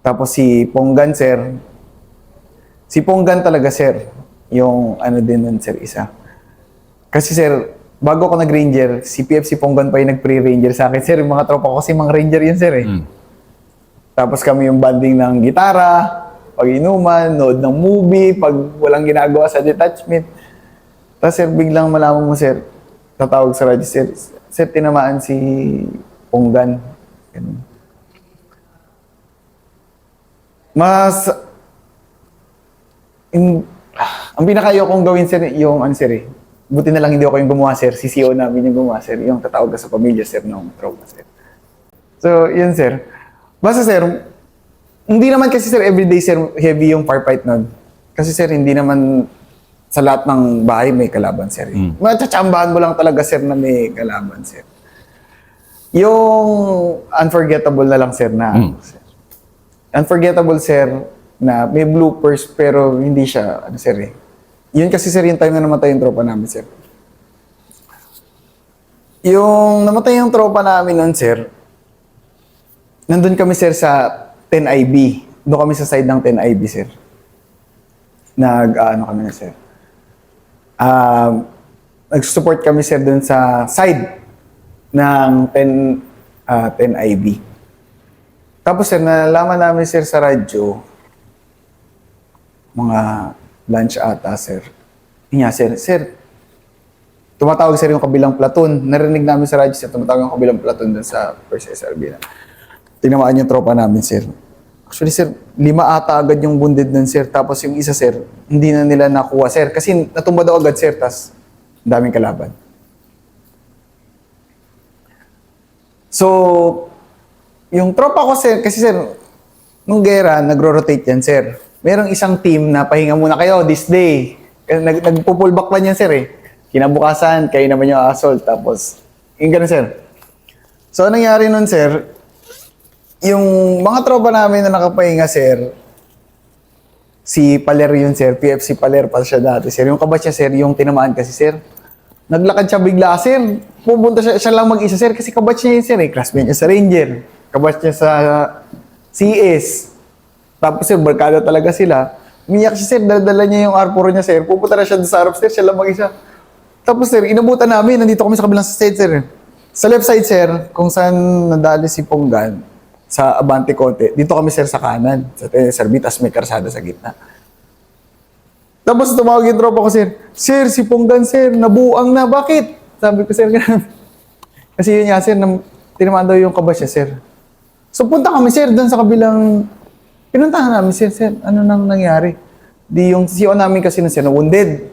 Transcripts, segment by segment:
Tapos si Ponggan, sir. Si Ponggan talaga, sir. Yung ano din nun, sir, isa. Kasi, sir, bago ako nag-ranger, si PFC Ponggan pa yung nag-pre-ranger sa akin. Sir, yung mga tropa ko kasi mga ranger yun, sir, eh. Tapos kami yung banding ng gitara, pag-inuman, nood ng movie, pag walang ginagawa sa detachment. Tapos, sir, biglang malaman mo, sir, tatawag sa radyo, sir, sir, tinamaan si Ponggan. Ganun. Mas, ang pinakayo kong gawin, sir, yung, ano, sir, eh, buti na lang hindi ako yung gumawa, sir. Si CEO namin yung gumawa, sir. Yung tatawag ka sa pamilya, sir, ng tropa, sir. So, yun, sir. Basta, sir, hindi naman kasi, sir, everyday, sir, heavy yung firefight nun. Kasi, sir, hindi naman sa lahat ng bahay may kalaban, sir. Matsatsambahan mo lang talaga, sir, na may kalaban, sir. Yung unforgettable na lang, sir, na, sir. Unforgettable, sir, na may bloopers, pero hindi siya, ano, sir, eh. Yun kasi, sir, yung time na namatay yung tropa namin, sir. Yung namatay yung tropa namin nun, sir, nandun kami, sir, sa 10IB. Doon kami sa side ng 10IB, sir. Ano kami na, sir. Nag-support kami, sir, dun sa side ng 10IB. Tapos, sir, nalaman namin, sir, sa radyo, mga lunch ata, sir. Yun nga, sir, tumatawag, sir, yung kabilang platoon. Narinig namin sa radyo, sir, tumatawag yung kabilang platoon dun sa 1st SRB na. Tinamaan yung tropa namin, sir. Actually, sir, 5 ata agad yung wounded nun, sir. Tapos yung isa, sir, hindi na nila nakuha, sir. Kasi natumba daw agad, sir, tas daming kalaban. So, yung tropa ko, sir, kasi, sir, nung gera, nagro-rotate yan, sir. Merong isang team na pahinga muna kayo this day. Nagpo-pull back pa niyan, sir, eh. Kinabukasan, kayo naman yung assault. Tapos, yung ganun, sir. So, anong nangyari nun, sir, yung mga tropa namin na nakapahinga, sir, si Paler yun, sir. PFC Paler pa siya dati, sir. Yung kabatch niya, sir, yung tinamaan kasi, sir. Naglakad siya bigla, sir. Pupunta siya lang mag-isa, sir, kasi kabatch niya yun, sir, eh. Classmate niya sa Ranger. Kabatch niya sa CS. Tapos, sir, barkada talaga sila. Umiyak siya, sir. Dala niya yung R4 niya, sir. Pupunta na siya sa harap, sir. Siya lang mag-isa. Tapos, sir, inabutan namin. Nandito kami sa kabilang side, sir. Sa left side, sir, kung saan nadali si Ponggan, sa Abante Kote. Dito kami, sir, sa kanan. Sa SRB, tas may karsada sa gitna. Tapos, tumawag yung tropa ko, sir. Sir, si Ponggan, sir, nabuang na. Bakit? Sabi ko, sir, ganun. Kasi yun nga, sir, tinamaan daw yung kabas niya, sir. So, punta kami, sir, doon sa kabilang. Pinuntahan namin, sir, ano nang nangyari? Di yung CEO namin kasi na, sir, na-wounded.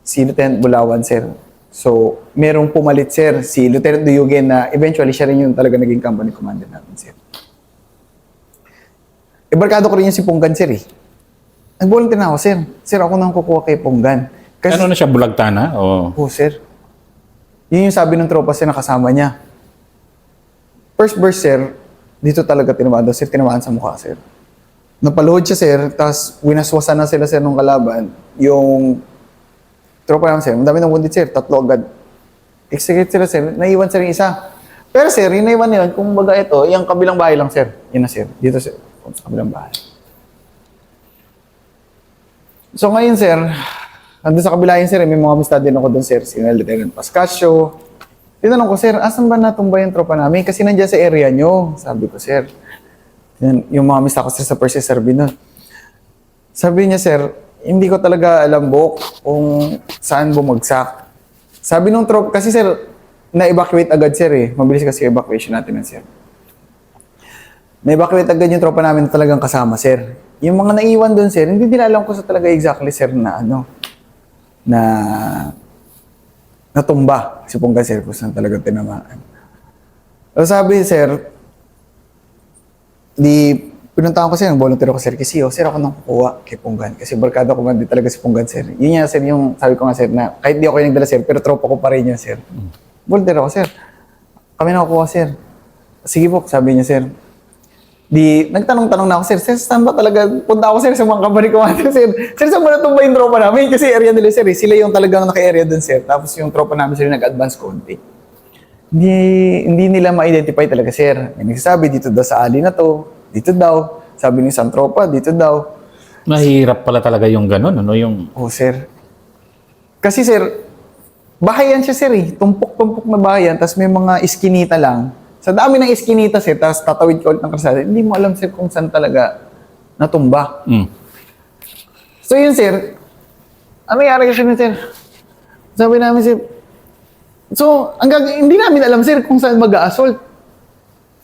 Si Lieutenant Bulawan, sir. So, merong pumalit, sir, si Lieutenant Duyugin na eventually siya rin yung talaga naging company commander namin, sir. Barkado ko rin yung si Ponggan, sir, eh. Nag-volunteer na ako, sir. Sir, ako nang kukuha kay Ponggan. Kasi, Ano na siya, bulagta na? O... sir. Yun yung sabi ng tropa, sir, nakasama niya. First burst, sir, dito talaga tinamaan daw, sir, tinamaan sa mukha, sir. Napaluhod siya, sir, tapos winaswasan na sila, sir, nung kalaban. Yung tropa naman, sir, madami ng wounded, sir, 3 agad. Execute sila, sir, naiwan, sir, yung isa. Pero, sir, yung naiwan na yun, kung baga ito, yung kabilang bahay lang, sir. Yun na, sir, dito, sir, sa kabilang bahay. So, ngayon, sir, nandun sa kabila yun, sir, may mga amistad din ako doon, sir, si Lieutenant Pascasio. Tinanong ko, sir, asan ba natumba yung tropa namin? Kasi nandiyan sa area nyo, sabi ko, sir. Yan, yung mga amistad ko, sir, sa First SRB nun. Sabi niya, sir, hindi ko talaga alam, Bok, kung saan bumagsak. Sabi nung tropa, kasi, sir, na-evacuate agad, sir, eh. Mabilis kasi evacuation natin, sir. Na-evacuate agad yung tropa namin na talagang kasama, sir. Yung mga naiwan doon, sir, hindi din alam ko sa talaga exactly, sir, na natumba si Ponggan, sir, kung saan talagang tinamaan. So, sabi, sir, pinuntahan ko, sir, volunteer ako, sir, kasi, sir, ako nang kukuha kay Ponggan. Kasi barkada ko man din talaga si Ponggan, sir. Yun nga, sir, yung sabi ko nga, sir, na kahit di ako yung nagdala, sir, pero tropa ko pa rin yun, sir. Volunteer ako, sir. Kami na kukuha, sir. Sige po, sabi niya, sir. Nagtanong-tanong na ako, sir, saan ba talaga? Punta ako, sir, sa mga company commander, sir. Sir, saan mo natumba yung tropa namin? Kasi area nila, sir, eh. Sila yung talagang naka-area dun, sir. Tapos yung tropa namin, sir, nag-advance konti. Hindi nila ma-identify talaga, sir. May nagsasabi, dito daw sa alley na to, dito daw. Sabi ni isang tropa, dito daw. Mahirap pala talaga yung ganun, ano yung... Oh, sir. Kasi, sir, bahayan siya, sir, eh. Tumpok-tumpok na bahayan, tapos may mga iskinita lang. Sa dami ng iskinita, sir, tapos tatawid ka ulit ng kalsada, hindi mo alam, sir, kung saan talaga natumba. So, yun, sir. Ano nangyari kasi nun, sir? Sabi namin, sir, so, hindi namin alam, sir, kung saan mag-a-assault.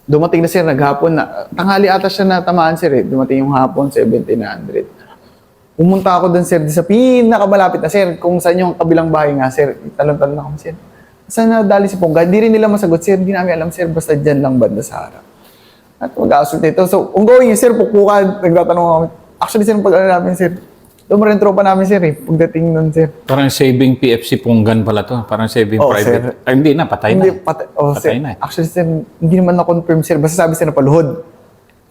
Dumating na, sir, naghapon na. Tanghali ata siya na tamaan, sir, eh. Dumating yung hapon, 1700. Pumunta ako dun, sir, sa pinakamalapit na, sir, kung saan yung kabilang bahay nga, sir. Talon-talon ako, sir. Saan nadali si Ponggan? Hindi rin nila masagot, sir. Hindi namin alam, sir, basta dyan lang banda sa harap. At mag-a-assault nito. So, ongoing, sir, pukpukan. Nagtatanong ako. Actually, sir, pag-ano namin, sir, Tumara yung tropa namin, sir, eh. Pagdating nun, sir. Parang saving PFC Punggan pala to. Parang saving private. Ay, hindi na, patay Hindi, na. sir. Patay na. Actually, sir, hindi naman na-confirm, sir. Basta sabi, sir, napaluhod.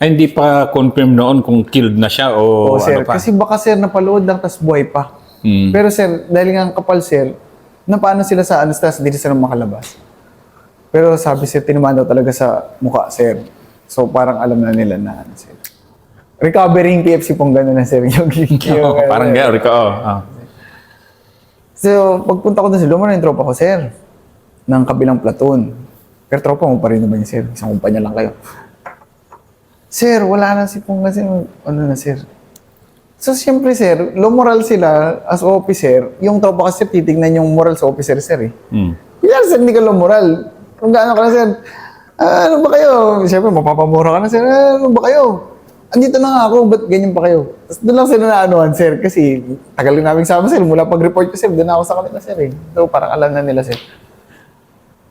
Ay, hindi pa confirm noon kung killed na siya o sir. ano pa. Kasi baka, sir, napaluhod lang, tas buhay pa. Pero, sir, dahil nga kapal, sir, napaano sila sa anas, hindi sila makalabas. Pero sabi, sir, tinamaan daw talaga sa mukha, sir. So, parang alam na nila na, ano, sir. Recovering PFC pong gano'n na, sir. Parang gano'n, So, pagpunta ko doon, sir, lumara yung tropa ko, sir. Ng kabilang platoon. Pero tropa mo pa rin naman yun, sir. Isang kumpanya lang kayo. Sir, wala na si Pong kasi, ano na, sir. So, siyempre, sir, low moral sila as officer. Yung tropa kasi, titignan yung moral sa officer, sir, eh. Kaya, sir, hindi ka low moral. Kung gaano ka na, sir, ano ba kayo? Siyempre, mapapamura ka na, sir. Ano ba kayo? Andito na nga ako, ba't ganyan pa kayo? Tapos doon lang sila naanuhan, sir, kasi tagal rin namin sama, sir. Mula pag-report ko, sir, doon ako sa kanila, sir, eh. So, parang alam na nila, sir.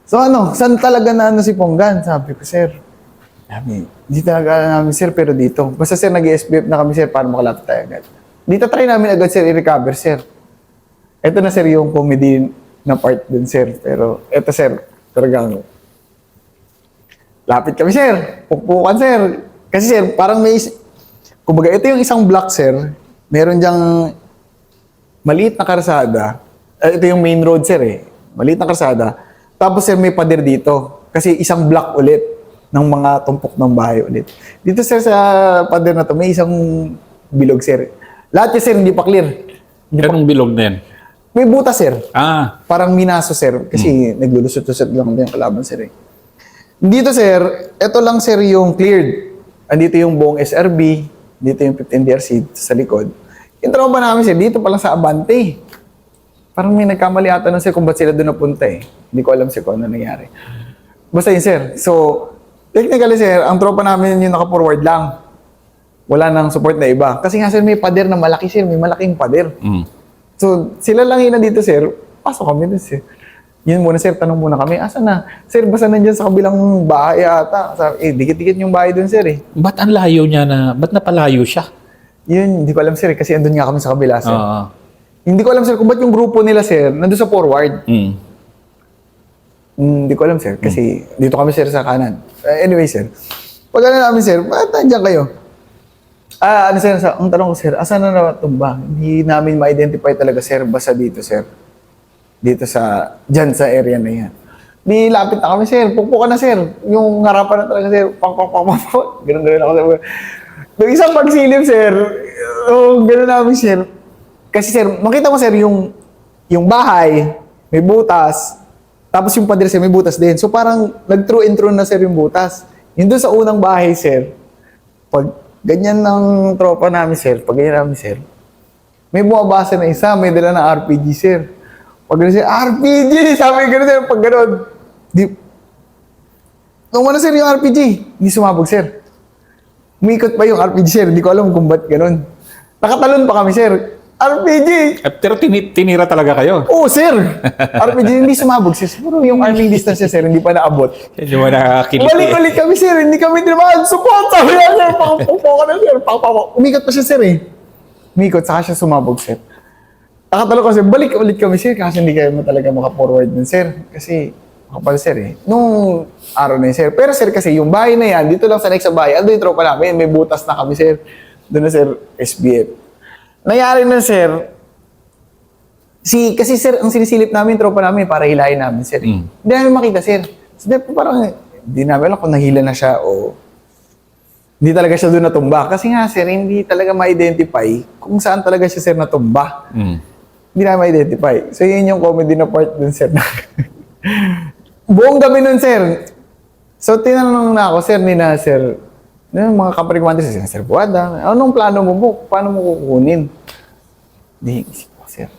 So, ano, saan talaga na ano si Ponggan? Sabi ko, sir. Sabi, hindi talaga alam namin, sir, pero dito. Basta, sir, nag-SBF na kami, sir, para makalapit tayo agad. Dito try namin agad, sir, i-recover, sir. Ito na, sir, yung comedy na part dun, sir. Pero, ito, sir, talagang lapit kami, sir. Pukpukan, sir. Kasi, sir, parang may... Kumbaga, ito yung isang block, sir. Meron diyang maliit na karsada. Ito yung main road, sir, eh. Maliit na karsada. Tapos, sir, may pader dito. Kasi isang block ulit ng mga tumpok ng bahay ulit. Dito, sir, sa pader na to, may isang bilog, sir. Lahat yung, sir, hindi pa clear. Anong bilog na yan? May butas, sir. Parang minaso, sir. Kasi naglulusot-lusot lang yung kalaban, sir, eh. Dito, sir, ito lang, sir, yung cleared. Andito yung buong SRB, dito yung 15DRC sa likod. Yung tropa namin, sir, dito pa lang sa Abante. Parang may nagkamali ata nun, sir, kung ba't sila doon napunta, eh. Hindi ko alam, sir, kung ano nangyari. Basta yun, sir. So, technically, sir, ang tropa namin yung naka-forward lang. Wala nang support na iba. Kasi nga, sir, may pader na malaki, sir. May malaking pader. So, sila lang yun na dito, sir. Pasok kami dun, sir. Yun muna, sir, tanong muna kami, asa na? Sir, basta nandiyan sa kabilang bahay ata. Sabi, dikit-dikit yung bahay dun, sir, eh. Ba't ang layo niya na, ba't napalayo siya? Yun, hindi ko alam, sir, kasi andun nga kami sa kabila, sir. Hindi ko alam, sir, kung ba't yung grupo nila, sir, nandun sa forward. Hindi ko alam, sir, kasi dito kami, sir, sa kanan. Anyway, sir, pag ano namin, sir, ba't nandiyan kayo? Ano, sir, ang tanong ko, sir, asan na natumba? Hindi namin ma-identify talaga, sir, basta dito, sir. Dito sa, dyan sa area na yan. Di lapit na kami, sir. Pukpukan na, sir. Yung harapan na talaga, sir. Pang. Ganun ako, sir. Yung isang pagsilip, sir. Ganun namin, sir. Kasi, sir, makita mo, sir, yung bahay, may butas. Tapos yung pader, sir, may butas din. So, parang nag-through and through na, sir, yung butas. Yung doon sa unang bahay, sir, pag ganyan ng tropa namin, sir, pag ganyan namin, sir, may bumabasa na isa, may dala ng RPG, sir. Pag gano'n, sir, RPG! Sabi gano'n, sir, pag gano'n. Nung ano, sir, yung RPG, hindi sumabog, sir. Umikot pa yung RPG, sir. Hindi ko alam kung ba't gano'n. Nakatalon pa kami, sir. RPG! Pero tinira talaga kayo? Oo, sir. RPG, hindi sumabog, sir. Siguro yung arming distance, sir, hindi pa naabot. Hindi mo nakakiliti. Balik-ulit kami, sir. Hindi kami tinamaan. Support! Sabi na, sir. Pakapukpo ka na, sir. Umikot pa siya, sir, eh. Umikot, saka siya sumabog, sir. Nakatalo kasi, balik ulit kami, sir, kasi hindi kayo talaga maka-forward din, sir. Kasi, makapal, sir, eh. Nung araw na yun, sir. Pero, sir, kasi yung bahay na yan, dito lang sa next sa bahay, ando yung tropa namin, may butas na kami, sir. Doon na, sir, SBF. Nangyari na, sir, kasi, sir, ang sinisilip namin, tropa namin, para hilahin namin, sir. Hindi namin makita, sir. So, parang, hindi namin alam kung nahila na siya o hindi talaga siya doon natumba. Kasi nga, sir, hindi talaga ma-identify kung saan talaga siya, sir, natumba. Hindi na ma-identify. So, yun yung comedy na part dun, sir. Buong gabi nun, sir. So, tinanong na ako, sir, sir, yung mga kaparikwante, sir Buada, anong plano mo, Buk? Paano mo kukunin? Di, sir.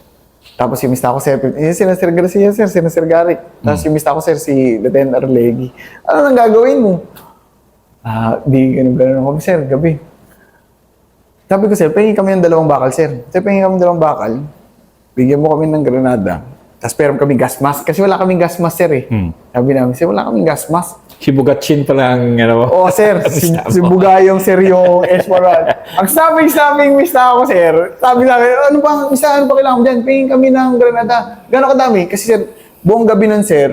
Tapos yung mista ko, sir, sina Sir Garcia, sina Sir Gary. Tapos yung mista ko, sir, si Lieutenant Arlegui. Ano nang gagawin mo? Di ganun kami, sir, gabi. Sabi ko, sir, pahingin kami ng 2 bakal, sir. Sir, pahingin kami ng 2 bakal. Bigyan mo kami ng granada. Tapos pero kami gas mask. Kasi wala kaming gas mask, sir, eh. Sabi namin, sir, wala kaming gas mask. Si Bugatchin pala ang, Oo, sir. si Bugayong, sir, yung Esmeralda. Ang sabing mista ako, sir. Sabi namin, ano ba kailangan mo dyan? Pahingin kami ng granada. Gano'n kadami? Kasi, sir, buong gabi nun, sir,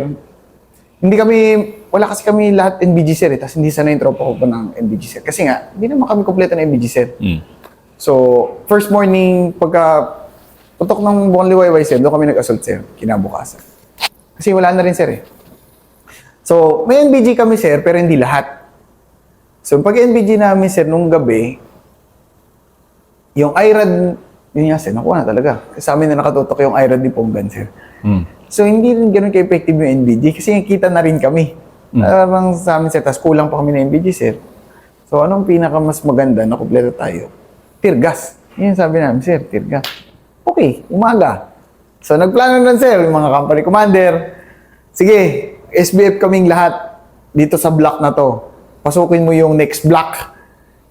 wala kasi kami lahat NBG, sir, eh. Tapos hindi sana yung tropa ko pa ng NBG, sir. Kasi nga, hindi naman kami kompleto ng NBG, sir. So, first morning, pagka putok ng buong liwayway, sir, doon kami nag-assault, sir, kinabukasan. Kasi wala na rin, sir, eh. So, may NBG kami, sir, pero hindi lahat. So, pag NBG namin, sir, nung gabi, yung IRAD, yun nga, sir, nakuha na talaga. Kasi sa amin na nakatutok yung IRAD ni Ponggan, sir. So, hindi rin ganun ka-effective yung NBG kasi kita na rin kami. Parang sa amin, sir, tapos kulang pa kami na NBG, sir. So, anong pinaka mas maganda na kumpleto tayo? Tear gas. Yun sabi namin, sir, tear gas. Okay, umaga. So, nagplano na, sir, yung mga company commander. Sige, SBF kaming lahat dito sa block na to. Pasukin mo yung next block.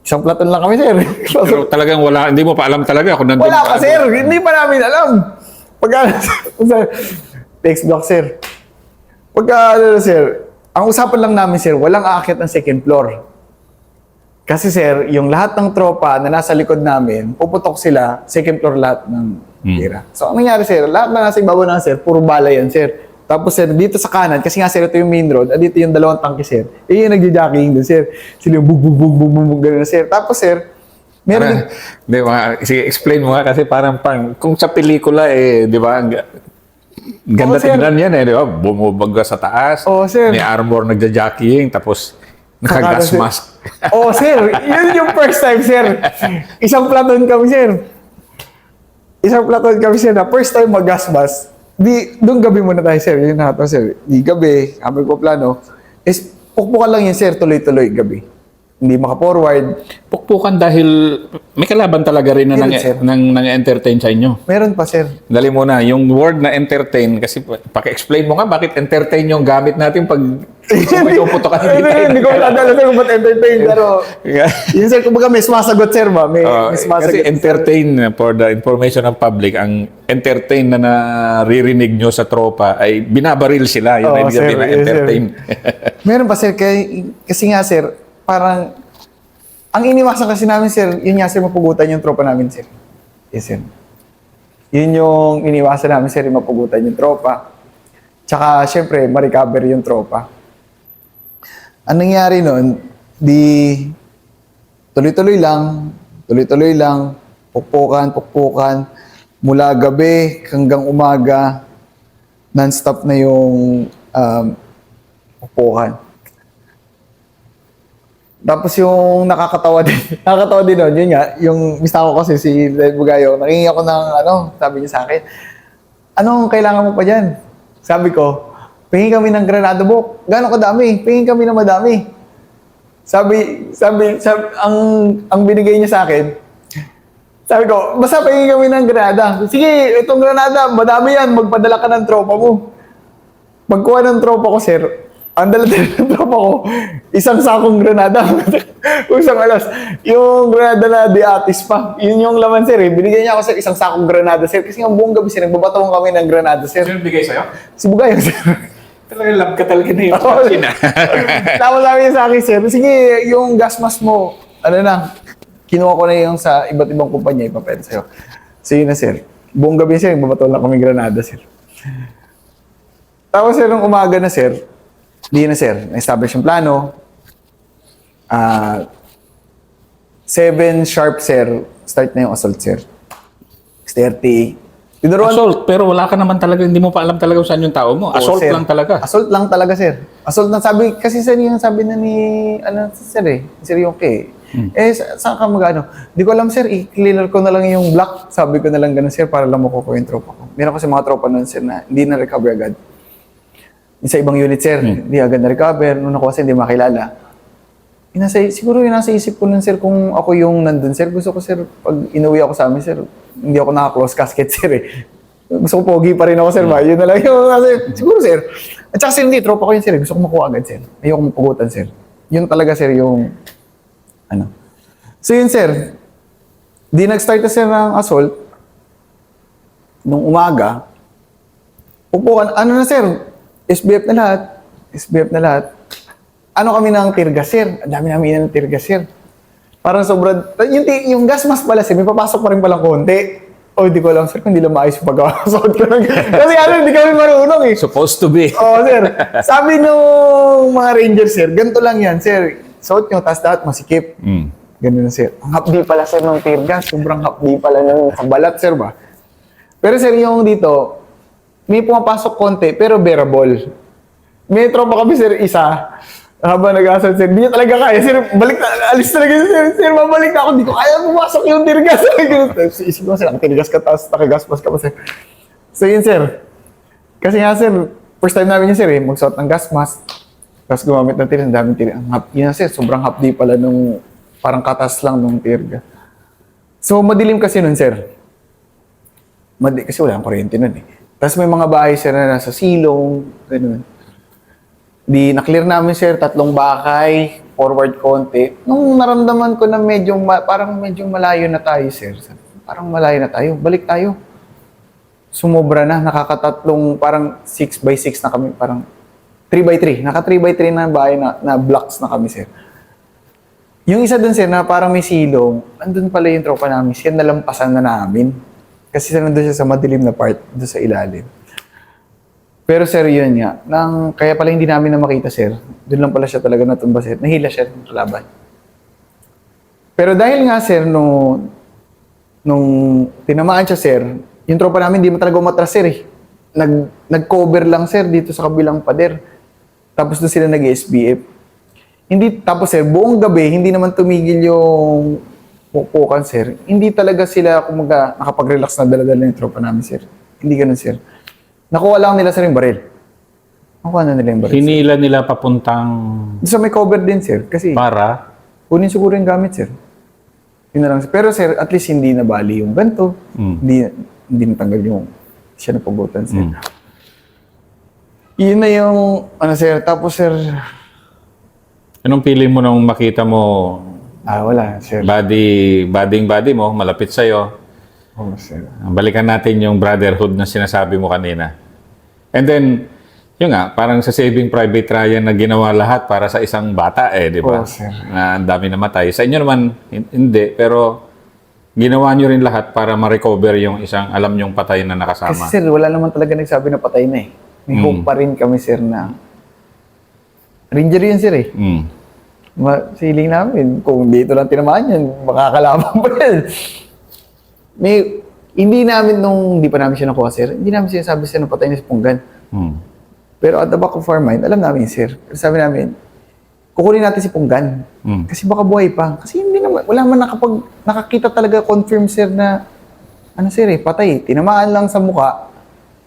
Isang platon lang kami, sir. Pero talagang wala, hindi mo pa alam talaga kung nandun Wala pa, sir. Hindi pa namin alam. Next block, sir. Sir, ang usapan lang namin, sir, walang aakyat ng second floor. Kasi, sir, yung lahat ng tropa na nasa likod namin, puputok sila, second floor lahat ng tira. So, ang nangyari, sir, lahat na nasa ibabaw na, sir, puro bala yan, sir. Tapos, sir, dito sa kanan, kasi nga, sir, ito yung main road, at dito yung 2 tangke, sir. Yung nagja-jockeying doon, sir. Sila yung bug, gano'n, sir. Tapos, sir, meron Di ba? Sige, explain mo nga kasi parang kung sa pelikula, di ba, ganda Oo, sir. tingnan yan, di ba? Bumubaga sa taas, Oo, sir. may armor nagja-jockeying, tapos naka-gas Sir. mask. Oh, sir. Yun yung first time, sir. Isang platon kami, sir. Na first time mag-gas mask. Doon gabi muna tayo, sir. Yun na ito, sir. Di gabi, kami po plano. Is, pukpukan lang yun, sir. Tuloy-tuloy gabi. Hindi maka-forward. Pukpukan dahil may kalaban talaga rin na Meron, sir. nang-entertain sa inyo. Meron pa, sir. Dali mo na, yung word na entertain, kasi paki-explain mo nga bakit entertain yung gamit natin pag puputokan Hindi ko matadala, sir, kung ba't entertain. Pero, yun, sir, kumbaga may sumasagot, sir, ba? May sumasagot. Kasi entertain, for the information of public, ang entertain na naririnig nyo sa tropa ay binabaril sila. Yun ay ibig sabihin na entertain. Meron pa, sir, kasi nga, sir, parang, ang iniwasan kasi namin, sir, yun nga, sir, mapugutan yung tropa namin, sir. Yes, sir. Yun yung iniwasan namin, sir, yung mapugutan yung tropa. Tsaka, syempre, ma-recover yung tropa. Ang nangyari nun, tuloy-tuloy lang, pukpukan, mula gabi hanggang umaga, non-stop na yung pukpukan. Tapos yung nakakatawa din nun, yun nga, yung mista ko kasi si Len Bugayo, nangingi ako ng sabi niya sa akin, anong kailangan mo pa dyan? Sabi ko, pingin kami ng granada, Buk. Gano'ng kadami? Pingin kami ng madami. Sabi, ang binigay niya sa akin, sabi ko, basta pingin kami ng granada. Sige, itong granada, madami yan, magpadala ka ng tropa mo. Pagkuha ng tropa ko, sir, ang dala ng tropa ko, isang sakong granada. Isang alas. Yung granada na di atis pa. Yun yung laman, sir. Binigyan niya ako, sir, isang sakong granada, sir. Kasi nga buong gabi, sir, nagbabatawang kami ng granada, sir. Sino bigay sa'yo? Si Bugayo, sir. Talaga love ka talaga na yung Tapos sabi niya sa akin, sir, sige, yung gas mask mo, kinuha ko na yung sa iba't ibang kumpanya, ipapel sa'yo. So yun na, sir. Buong gabi, sir, nagbabatawang lang kami granada, sir. Tapos, sir, nung umaga na, sir, di na, sir, na-establish yung plano. 7 sharp, sir, start na yung assault, sir. 30. Assault, pero wala ka naman talaga, hindi mo pa alam talaga kung saan yung tao mo. Assault sir. lang talaga. Assault lang talaga, sir. Assault lang sabi, kasi sir, yung sabi na ni, sir, Sir Yongke, Saan ka mag-ano? Di ko alam, sir. I-cleaner ko na lang yung block. Sabi ko na lang ganun, sir, para lang makukuha yung tropa ko. Meron kasi mga tropa nun, sir, na hindi na-recover agad. Yung sa ibang unit, sir, hindi agad na-recover. Nung nakuha, sir, hindi makilala. Siguro yung nasa isip ko nun, sir, kung ako yung nandun, sir. Gusto ko, sir, pag inuwi ako sa amin, sir, hindi ako naka-close casket, sir, eh. Gusto ko pogi pa rin ako, sir, ba? Yun na lang yung, siguro, sir. At saka, sir, hindi, tropa ko yun, sir. Gusto ko makuha agad, sir. Ayoko mapugutan, sir. Yun talaga, sir, yung, So, yun, sir. Di nag-start na, sir, ng assault. Nung umaga, upuan, ano na, sir? SBF na lahat. SBF na lahat. Ano kami ng tirgas, sir? Ang dami namin ng tirgas, sir. Parang sobrang, yung gas mask pala, sir, may papasok pa rin palang konti. O, hindi ko alam, sir, kung hindi lang maayos yung pagkakasuot ko ng kasi hindi kami marunong, eh. Supposed to be. Oo, sir. Sabi nung mga Rangers, sir, ganito lang yan, sir. Suot nyo, tapos lahat masikip. Ganun, sir. Ang hapdi pala, sir, ng tear gas. Sobrang hapdi pala ng kabalat, sir, ba? Pero, sir, yung dito, may pumapasok konti, pero bearable. May tropa kami, sir, isa. Habang nag-asal, sir, hindi niya talaga kaya. Sir, balik na, alis talaga, sir. Sir, babalik na ako. Hindi ko kaya pumasok yung tear gas. Isip ko, sir, ang tear gas ka, tapos nakagaspas ka pa, sir. So, yun, sir. Kasi nga, sir, first time namin yun, sir, eh, magsuot ng gas mask. Tapos gumamit ng tear, ang daming tear. Yun, sir, sobrang hapdi pala nung parang katas lang nung tear gas. So, madilim kasi nun, sir. Kasi wala ang kuryente nun, eh. Tapos may mga bahay, sir, na nasa silong, gano'n. Di na-clear namin, sir, 3 bakay, forward konti. Nung naramdaman ko na parang medyo malayo na tayo, sir. Parang malayo na tayo, balik tayo. Sumobra na, nakakatatlong, parang 6x6 na kami, parang 3x3. Naka 3x3 na bahay na blocks na kami, sir. Yung isa dun, sir, na parang may silong, andun pala yung tropa namin, siya nalampasan na namin. Kasi sir, nandun siya sa madilim na part, doon sa ilalim. Pero sir, yun nga, kaya pala hindi namin na makita, sir, doon lang pala siya talaga natumba, sir. Nahila siya ng kalaban. Pero dahil nga, sir, nung tinamaan siya, sir, yung tropa namin hindi mo talaga umatras, sir, eh. Nag-cover lang, sir, dito sa kabilang pader. Tapos doon sila nag-SBF. Tapos, sir, buong gabi, hindi naman tumigil yung pupukan, sir. Hindi talaga sila, nakapag-relax na dala-dala yung tropa namin, sir. Hindi ganun, sir. Nakuha lang nila, sir, yung baril. Nakuha na nila yung baril, Hinila nila papuntang sir. So, may cover din, sir. Kasi, para? kunin siguro yung gamit, sir. Yun na lang, sir. Pero, sir, at least hindi nabali yung ganto. Hindi natanggal yung siya na pagutan, sir. Yun na yung, sir. Tapos, sir, Anong feeling mo nung makita mo wala, sir. body mo, malapit sa'yo? Oh, sir. Balikan natin yung brotherhood na sinasabi mo kanina. And then, yun nga, parang sa Saving Private Ryan na ginawa lahat para sa isang bata di ba? Oh, sir. Na ang dami namatay. Sa inyo naman, hindi. Pero, ginawa nyo rin lahat para ma-recover yung isang alam nyong patay na nakasama. Kasi, sir, wala naman talaga nagsabi na patay na, eh. May hope pa rin kami, sir, na Ranger yun, sir, eh. Siling namin, kung dito lang tinamaan yan, makakalaban pa yan. Hindi pa namin siya nakuha, sir, hindi namin sinasabi, sir, na patay na si Punggan. Pero at the back of our mind, alam namin, sir. Pero sabi namin, kukunin natin si Punggan. Kasi baka buhay pa. Kasi hindi naman, wala man nakakita talaga, confirm, sir, na, sir, patay. Tinamaan lang sa mukha.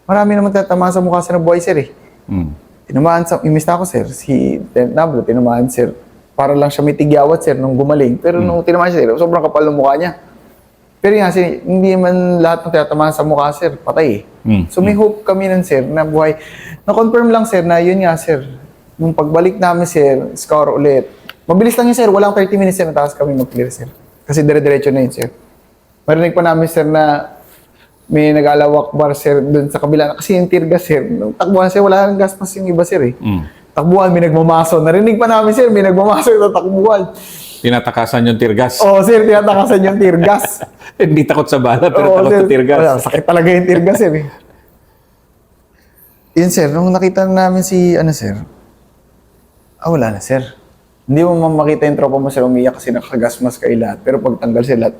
Marami naman tatamaan sa mukha, sir, na buhay, sir, eh. Tinamaan imbis na ako, sir, si Nablo, tinamaan, sir. Para lang siya may tigyawat, sir, nung gumaling. Pero nung tinamaan siya, sir, sobrang kapal ng mukha niya. Pero nga, sir, hindi man lahat ng tinatamaan sa mukha, sir, patay, eh. So may hope kami nun, sir, na buhay. Na-confirm lang, sir, na yun nga, sir. Nung pagbalik namin, sir, scour ulit. Mabilis lang yun, sir. Walang 30 minutes, sir, natapos kami mag-clear, sir. Kasi dire-diretso na yun, sir. Marinig pa namin, sir, na may nag-alawak bar, sir, dun sa kabila. Kasi yung tear gas, sir, nung takbuhan, sir, wala nang gas mas yung iba, sir, eh. Takbuhan, may nagmamaso. Narinig pa namin, sir, may nagmamaso yung takbuhan. Tinatakasan yung tear gas. Oo, sir, tinatakasan yung tear gas. Hindi takot sa bala, pero Oo, takot sir. sa tear gas. Sakit talaga yung tear gas, sir, eh. Yun, sir, nung nakita namin si, sir, wala na, sir. Hindi mo makita yung tropa mo, sir, umiyak kasi nakagasmas kayo lahat. Pero pag tanggal sila lahat,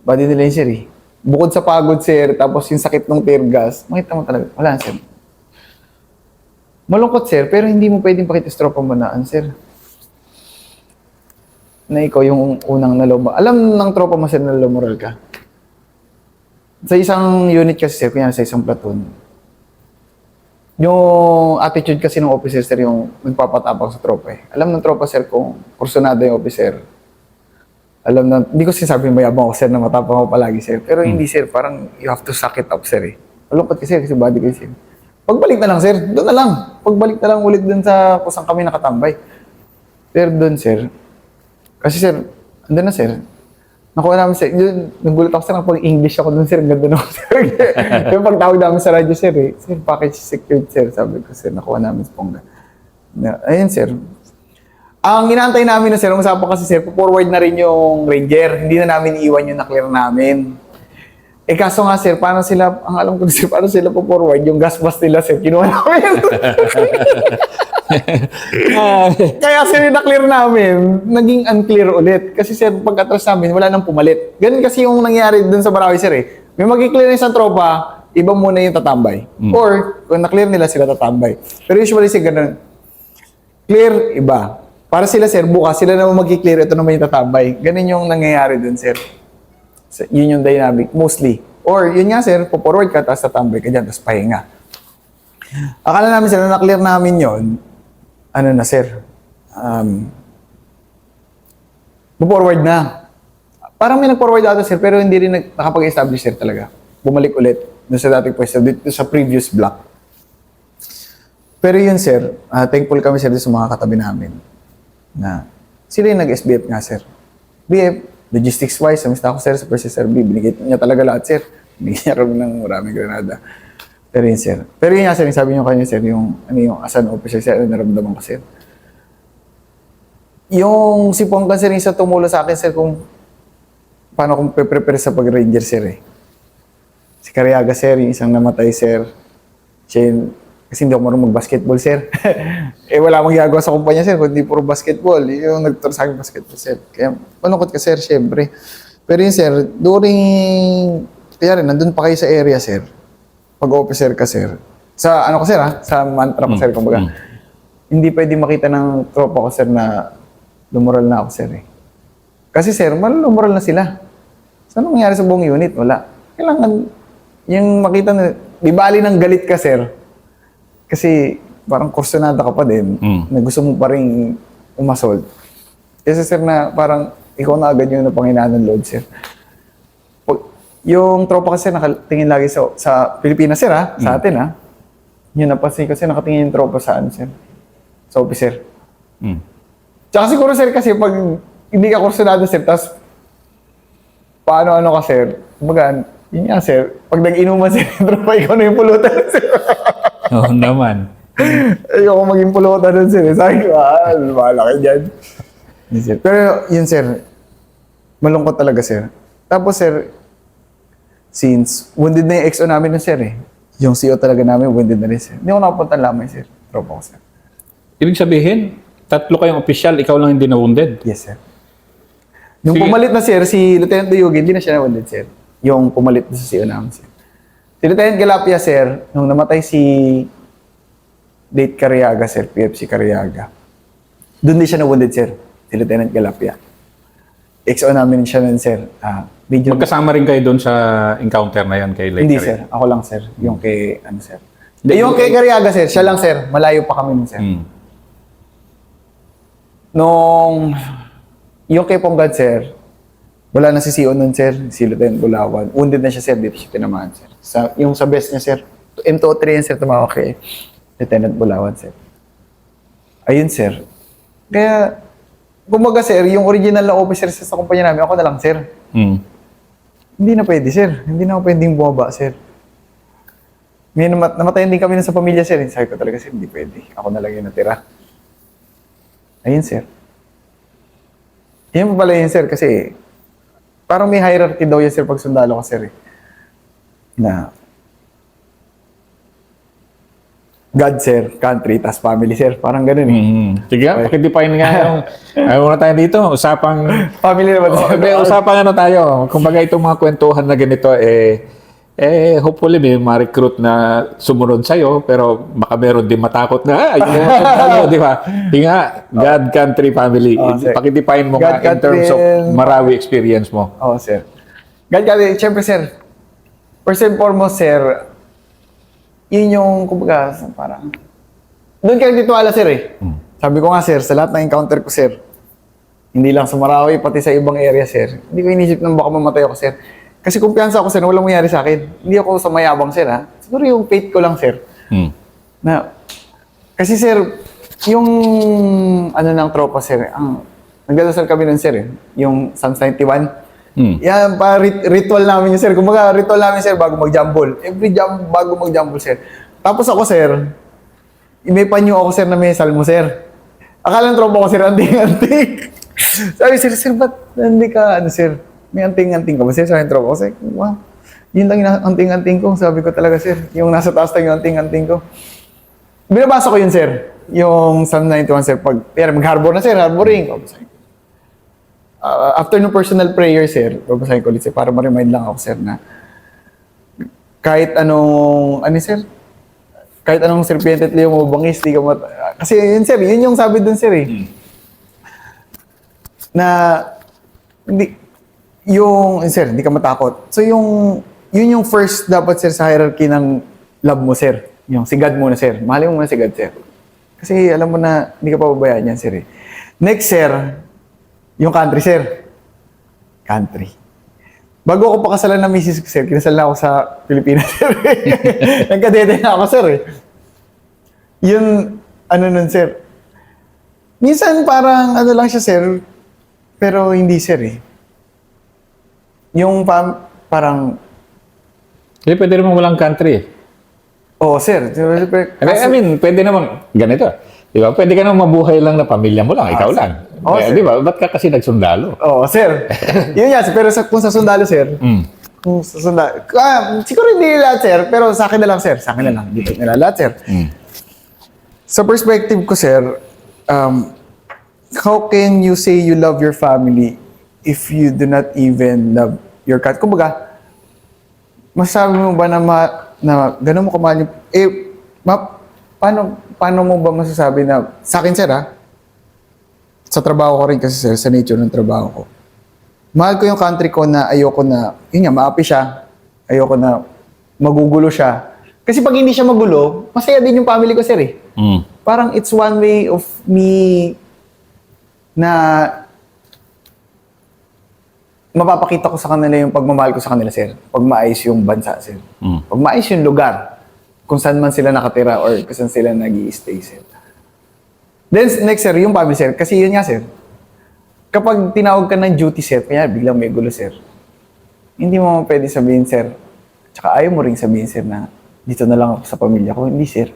body nila yun, sir, eh. Bukod sa pagod, sir, tapos yung sakit ng tear gas, makita mo talaga, wala na, sir. Malungkot, sir, pero hindi mo pwedeng pakita sa tropa mo na, sir. na ikaw yung unang naloba. Alam ng tropa mo, sir, na moral ka. Sa isang unit kasi, sir, kunya sa isang platoon, yung attitude kasi ng officer, sir, yung nagpapatapang sa tropa eh. Alam ng tropa, sir, kung kursunado yung officer. Alam na, hindi ko sinasabi mayabang ako, sir, na matapang ako palagi, sir. Pero hindi, sir, parang you have to suck it up, sir, eh. Malungkot kasi, kasi body ko, sir. Pagbalik na lang, sir, doon na lang. Pagbalik na lang ulit doon sa kung saan kami nakatambay. Pero doon, sir, kasi, sir, andun na, sir. Nakuha namin, sir, yun, nagulat ako, sir, pag-English ako doon, sir, ganda na ako, sir. Yung pagtawag namin sa radyo, sir, eh, sir, package secured, sir, sabi ko, sir, nakuha namin sa Pongga. Ayun, sir. Ang inaantay namin na, sir, ang usapan kasi, sir, forward na rin yung Ranger. Hindi na namin iwan yung na-clear namin. Eh, kaso nga, sir, paano sila, ang alam ko, sir, paano sila forward yung gas bus nila, sir, kinuha namin. Kaya sir, na-clear namin, naging unclear ulit. Kasi sir, pag-atras namin, wala nang pumalit. Ganun kasi yung nangyari dun sa Marawi, sir, eh. May mag-clear na isang tropa, iba muna yung tatambay. Or, kung na-clear nila, sila tatambay. Pero usually, sir, ganun. Clear, iba. Para sila, sir, bukas, sila naman mag-clear, ito naman yung tatambay. Ganun yung nangyayari dun, sir. So, yun yung dynamic, mostly. Or, yun nga, sir, forward ka, tapos tatambay ka dyan, tapos pahinga. Akala namin, sir, na na-clear namin yun, ano na, sir, forward na. Parang may nag-forward ata, sir, pero hindi rin nakapag-establish, sir, talaga. Bumalik ulit doon sa dating pwesto, dito sa previous block. Pero yun, sir, thankful kami, sir, sa mga katabi namin na sila yung nag-SBF nga, sir. BF, logistics-wise, samista ako, sir, sa First SRB, binigay niya talaga lahat, sir. Binigyan niya kami ng maraming granada. Pero yun, sir. Pero yun nga, sir, yung sabi niyo kanya, sir, yung, ano yung asan officer, sir, ano naramdaman ko, sir. Yung si Pongka, sir, yung isa tumulo sa akin, sir, kung paano kong prepare sa pag-ranger, sir, eh. Si Cariaga, sir, yung isang namatay, sir. Siya yun, kasi hindi ako marunong mag-basketball, sir. Eh, wala akong ginagawa sa kumpanya, sir, kundi puro basketball. Yung nagturo sa akin basketball, sir. Kaya, malungkot ka, sir, syempre. Pero yun, sir, during, kaya rin, nandun pa kayo sa area, sir. Pag-officer ka, sir. Sa ano ko, sir, ha? Sa mantra ko, sir, kumbaga. Hindi pwede makita ng tropa ko, sir, na lumoral na ako, sir, eh. Kasi, sir, malulumoral na sila. So, anong nangyari sa buong unit? Wala. Kailangan, yung makita na, di bali ng galit ka, sir. Kasi, parang kursunada ka pa din, na gusto mo pa rin umasol. Kasi, sir, na parang, ikaw na agad yung napanginaan ng load, sir. Yung tropa kasi nakatingin lagi sa Pilipinas, sir, ha? Sa atin, ha? Yun, napansin kasi nakatingin yung tropa sa ano, sir? Sa officer. Tsaka siguro, sir, kasi pag hindi ka kursunado, sir, tapos paano-ano ka, sir? Kumbaga, yun nga, sir, pag nag-inuman, sir, yung tropa, ikaw na yung pulutan, sir. Oo naman. Ayoko maging pulutan nun, sir. Sabi ko, bahala kayo dyan. Yun, sir. Pero yun, sir, malungkot talaga, sir. Tapos, sir, since wounded na yung XO namin nun, sir, eh. Yung CO talaga namin, wounded na rin, sir. Hindi ako nakapunta lamay, sir. Tropa ko, sir. Ibig sabihin, 3 kayong official, ikaw lang hindi na-wounded. Yes, sir. Yung Sige. pumalit na, sir, si Lieutenant Duyugin, hindi na siya na-wounded, sir. Yung pumalit na sa CO namin, sir. Si Lieutenant Galapia, sir, nung namatay si Date Cariaga, sir, PFC Cariaga, doon din siya na-wounded, sir. Si Lieutenant Galapia. XO namin siya nun, sir. Video Magkasama rin kayo doon sa encounter na yan kay Lake Hindi, Cariaga? sir. Ako lang, sir. Yung kay, ano, sir. Hindi, Yung kay Cariaga, sir. Siya lang, sir. Malayo pa kami nun, sir. Nung, yung kay Ponggad, sir, wala na si CO nun, sir. Si Lieutenant Bulawan. Wounded na siya, sir. Dito siya tinamaan, sir. Yung sa best niya, sir. M203 yan, sir. Tumawag kay Lieutenant Bulawan, sir. Ayun, sir. Kaya, kumbaga, sir, yung original na officer sa kumpanya namin, ako na lang, sir. Hindi na pwede, sir. Hindi na ako pwedeng bumaba, sir. May namatayan din kami sa pamilya, sir. Sabi ko talaga, sir, hindi pwede. Ako na lang yung natira. Ayun, sir. Yan pa pala yun, sir, kasi parang may hierarchy daw yan, sir, pag sundalo ka, sir, eh. Na God, sir, country, tas family, sir. Parang ganun, eh. Sige, pakidefine nga yung... Ayaw na tayo dito. Usapang... Family naman, sir. Usapang ano tayo. Kumbaga itong mga kwentuhan na ganito, hopefully may ma-recruit na sumunod sa'yo, pero baka meron din matakot na, di ba? Hinga, God, country, family. Sir. Pakidefine mo God, nga in terms of country, Marawi experience mo. Oo, sir. Ganyan, siyempre, sir, first and foremost, sir, yun yung, kumbaga, parang, doon kayo tituwala, sir, eh. Sabi ko nga, sir, sa lahat ng encounter ko, sir, hindi lang sa Marawi, pati sa ibang area, sir, hindi ko inisip na baka mamatay ako, sir. Kasi kumpiyansa ako, sir, na walang mangyari sa akin. Hindi ako sa mayabang, sir, ha? Siguro yung faith ko lang, sir. Na, kasi, sir, yung, ng tropa, sir, nagdadasal kami nun, sir, eh, yung Psalms 91. Yan, ritual namin yun, sir. Kumbaga, ritual namin, sir, bago mag-jumble. Bago mag-jumble, sir. Tapos ako, sir, may panyo ako, sir, na may salmo, sir. Akala ng tropa ko, sir, anting-anting. Sabi, sir, ba't hindi ka, sir, may anting-anting ka ba, sir? Sabi ng tropa ko, sir, wow, yun lang yung anting-anting ko. Sabi ko talaga, sir, yung nasa taas lang yung anting-anting ko. Binabasa ko yun, sir, yung Psalm 91, sir, pag, mag-harbor na, sir, harboring. After no personal prayer, sir, babasahin ko ulit, sir, para ma-remind lang ako, sir, na kahit anong, sir, kahit anong serpiente at leong mabangis, di ka kasi yun, sir, yun yung sabi dun, sir, eh. Na, hindi, sir, hindi ka matakot. So, yun yung first dapat, sir, sa hierarchy ng love mo, sir. Yung si God muna, sir. Mahalin mo muna si God, sir. Kasi alam mo na, hindi ka pababayaan yan, sir, eh. Next, sir, yung country, sir. Country. Bago ako pakasalan ng misis ko, sir, kinasal na ako sa Pilipinas, sir. Nagkadete na ako, sir, eh. Yun, nun, sir. Minsan parang, lang siya, sir, pero hindi, sir, eh. Yung parang... Pwede naman walang country, eh. Oo, sir. I mean, pwede naman, ganito. Di ba? Pwede ka naman mabuhay lang na pamilya mo lang, ikaw lang. Di ba? Ba't ka kasi nagsundalo? Oo, sir. Yun yan, pero kung sa sundalo, sir, kung sa sundalo, siguro hindi lahat, sir, pero sa akin na lang, sir. Sa akin na lang. Dito nila lahat, sir. Sa perspective ko, sir, how can you say you love your family if you do not even love your cat? Kumbaga, masasabi mo ba na gano'n mo kamahal yung... paano mo ba masasabi na... Sa akin, sir, sa trabaho ko rin kasi, sir, sa nature ng trabaho ko. Mahal ko yung country ko na ayoko na... Yun nga, maapi siya. Ayoko na magugulo siya. Kasi pag hindi siya magulo, masaya din yung family ko, sir, eh. Parang it's one way of me na mapapakita ko sa kanila yung pagmamahal ko sa kanila, sir. Pag maayos yung bansa, sir. Pag maayos yung lugar, kung saan man sila nakatira or kung saan sila nag-i-stay, sir. Then, next, sir, yung family, sir. Kasi yun nga, sir. Kapag tinawag ka ng duty, sir, kaya biglang may gulo, sir. Hindi mo pwede sabihin, sir. Tsaka ayaw mo rin sabihin, sir, na dito na lang ako sa pamilya ko. Hindi, sir.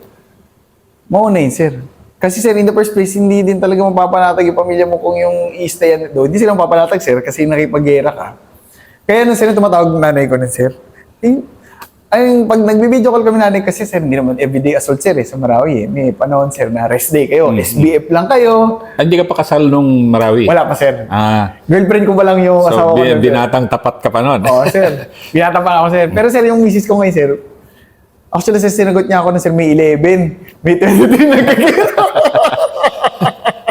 Mauna yun, sir. Kasi, sir, in the first place, hindi din talaga mapapanatag yung pamilya mo kung yung i-stayan doon. Hindi sila mapapanatag, sir, kasi nakipag-gera ka. Kaya nung sir, tumatawag ng nanay ko na, sir. Pag nagbi-video call kami nanay, kasi, sir, hindi naman everyday assault, sir, sa Marawi, eh. May panahon, sir, na rest day kayo. SBF lang kayo. Hindi ka pa kasal nung Marawi? Wala pa, sir. Girlfriend ko pa lang yung asawa ko. So, binatang tapat ka pa nun? Oo, sir. Binatang pa ako, sir. Pero, sir, yung misis ko ngayon, sir, actually, sir, sinagot niya ako na, sir, May 11. May 23 nagkakita.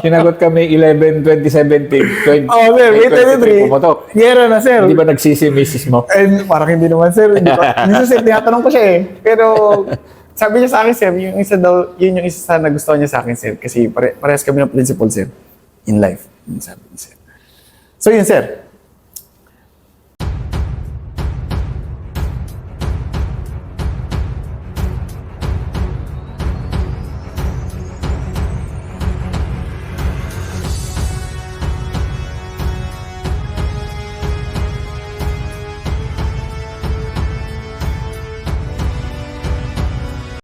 Sinagot ka May 11, 2017. Oo, sir, May 23. Pumotok. Gera na, sir. Hindi ba nagsisi misis mo? Parang hindi naman, sir. Minsan, sir, tinatanong ko siya, eh. Pero, sabi niya sa akin, sir, yung isa daw, yun yung isa sa nagustuhan niya sa akin, sir. Kasi parehas kami ng principle, sir, in life. Yun sabi niya, sir. So, yun, sir.